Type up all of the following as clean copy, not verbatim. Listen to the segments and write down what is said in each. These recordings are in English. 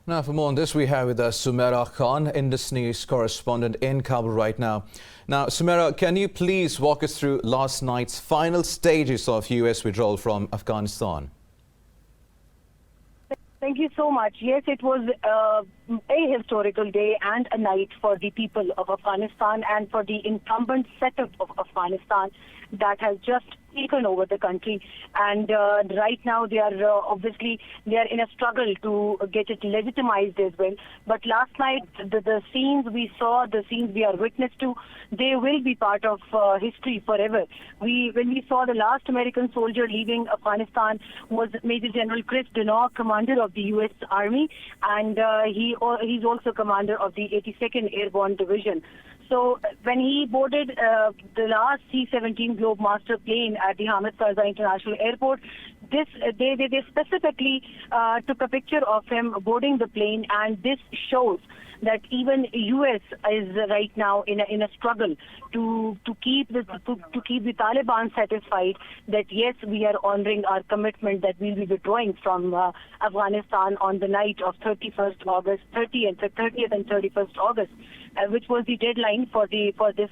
Now, for more on this, we have with us Sumaira Khan, Indus News correspondent in Kabul right now. Now, Sumaira, can you please walk us through last night's final stages of US withdrawal from Afghanistan? Thank you so much. Yes, it was a historical day and a night for the people of Afghanistan and for the incumbent setup of Afghanistan that has just taken over the country. And right now they are they are in a struggle to get it legitimized as well. But last night, the scenes we saw, the scenes we are witness to, they will be part of history forever. When we saw the last American soldier leaving Afghanistan was Major General Chris Dunnor, commander of the U.S. Army, and he's also commander of the 82nd Airborne Division. So when he boarded the last C-17 Globemaster plane at the Hamid Karzai International Airport, they specifically took a picture of him boarding the plane, and this shows that even U.S. is right now in a struggle to keep the Taliban satisfied that yes, we are honoring our commitment that we'll be withdrawing from Afghanistan on the night of 31st August, 30th and 31st August, which was the deadline for this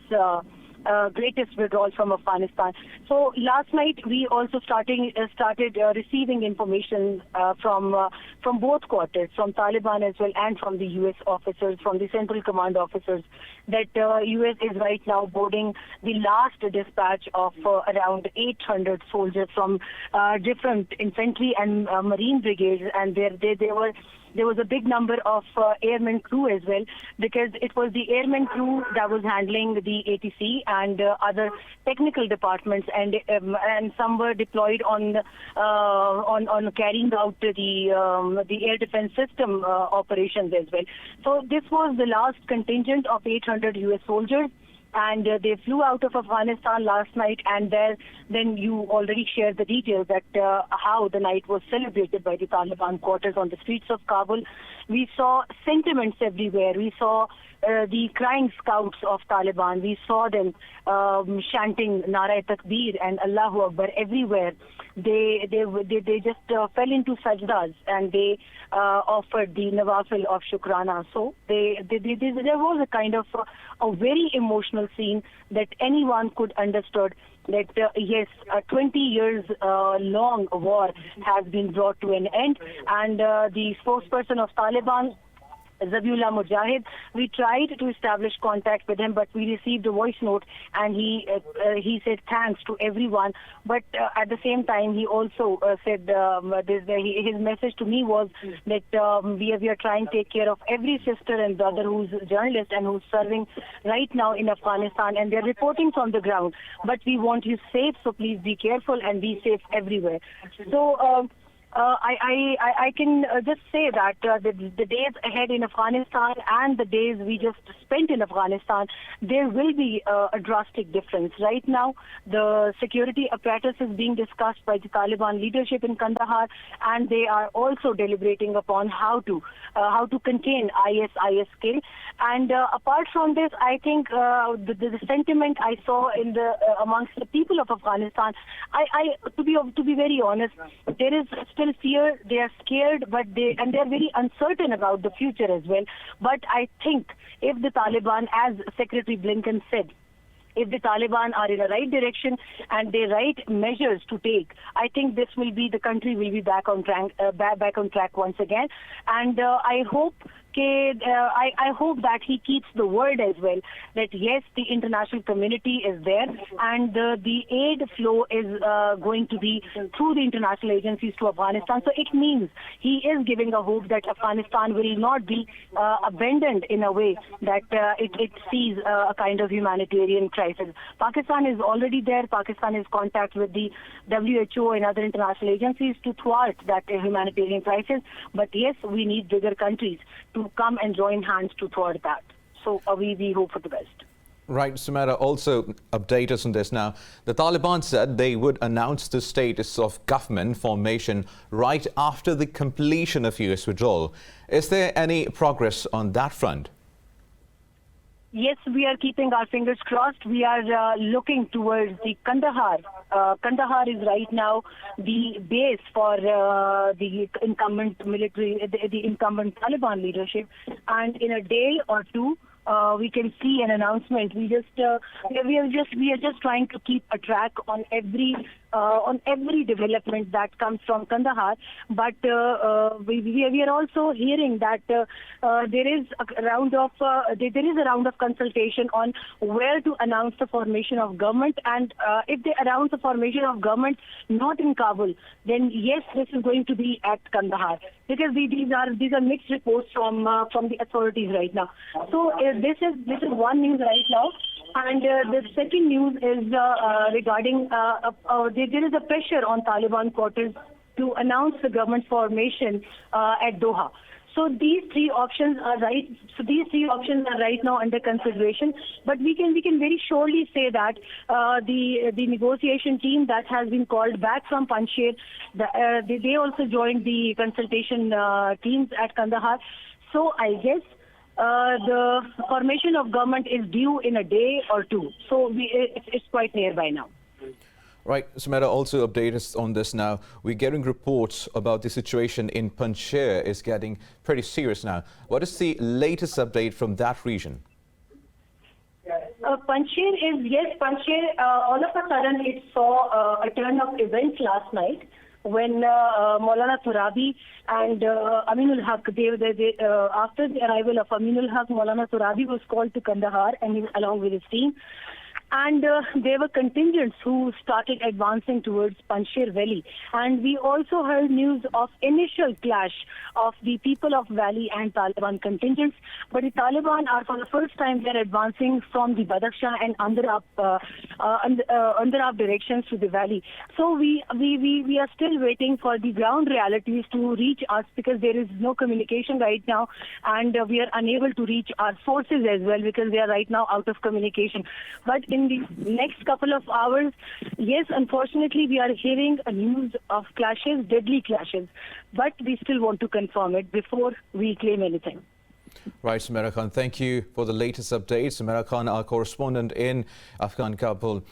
greatest withdrawal from Afghanistan. So last night we also started receiving information from both quarters, from Taliban as well and from the U.S. officers, from the Central Command officers, that U.S. is right now boarding the last dispatch of around 800 soldiers from different infantry and marine brigades, and there was a big number of airmen crew as well, because it was the airmen crew that was handling the ATC and other technical departments, and some were deployed on carrying out the air defense system operations as well. So this was the last contingent of 800 U.S. soldiers. And they flew out of Afghanistan last night, and then you already shared the details that how the night was celebrated by the Taliban quarters on the streets of Kabul. We saw sentiments everywhere. We saw the crying scouts of Taliban. We saw them chanting Nara Takbir and Allahu Akbar everywhere. They just fell into sajdas, and they offered the nawafil of Shukrana. So there was a kind of a very emotional scene that anyone could understood that yes, a 20 years long war has been brought to an end, and the spokesperson of Taliban, Zabiullah Mujahid, we tried to establish contact with him, but we received a voice note, and he said thanks to everyone. But at the same time, he also said his message to me was that we are trying to take care of every sister and brother who's a journalist and who's serving right now in Afghanistan, and they're reporting from the ground. But we want you safe, so please be careful and be safe everywhere. So. I can just say that the days ahead in Afghanistan and the days we just spent in Afghanistan, there will be a drastic difference. Right now, the security apparatus is being discussed by the Taliban leadership in Kandahar, and they are also deliberating upon how to contain ISIS-K. And apart from this, I think the sentiment I saw in amongst the people of Afghanistan, to be very honest, there is still fear. They are scared, but they are very uncertain about the future as well. But I think if the Taliban, as Secretary Blinken said, if the Taliban are in the right direction and the right measures to take, I think the country will be back on track once again. And I hope that he keeps the word as well, that yes, the international community is there, and the aid flow is going to be through the international agencies to Afghanistan. So it means he is giving a hope that Afghanistan will not be abandoned in a way that it sees a kind of humanitarian crisis. Pakistan is already there. Pakistan is in contact with the WHO and other international agencies to thwart that humanitarian crisis. But yes, we need bigger countries to come and join hands to thwart that. So we hope for the best. Right, Sumaira, also update us on this now. The Taliban said they would announce the status of government formation right after the completion of US withdrawal. Is there any progress on that front? Yes, we are keeping our fingers crossed. We are looking towards the Kandahar. Kandahar is right now the base for the incumbent military, the incumbent Taliban leadership. And in a day or two, we can see an announcement. We are just trying to keep a track on every development that comes from Kandahar. But we are also hearing that there is a round of consultation on where to announce the formation of government. And if they announce the formation of government not in Kabul, then yes, this is going to be at Kandahar, because these are mixed reports from the authorities right now. So this is one news right now. And the second news is regarding there is a pressure on Taliban quarters to announce the government formation at Doha. So these three options are right. So these three options are right now under consideration. But we can very surely say that the negotiation team that has been called back from Panjshir, they also joined the consultation teams at Kandahar. So I guess the formation of government is due in a day or two. So it's quite nearby now. Right, Sumaira, also update us on this now. We're getting reports about the situation in Panjshir is getting pretty serious now. What is the latest update from that region? Panjshir, all of a sudden it saw a turn of events last night when Maulana Turabi and Aminul Haq, after the arrival of Aminul Haq, Maulana Turabi was called to Kandahar and along with his team. And there were contingents who started advancing towards Panjshir Valley. And we also heard news of initial clash of the people of Valley and Taliban contingents. But the Taliban are, for the first time, they're advancing from the Badakhshan and Andarab directions to the valley. So we are still waiting for the ground realities to reach us, because there is no communication right now. And we are unable to reach our sources as well, because they are right now out of communication. But in the next couple of hours, yes, unfortunately, we are hearing a news of clashes, deadly clashes, but we still want to confirm it before we claim anything. Right, Sumaira Khan, thank you for the latest updates. Sumaira Khan, our correspondent in Afghan Kabul.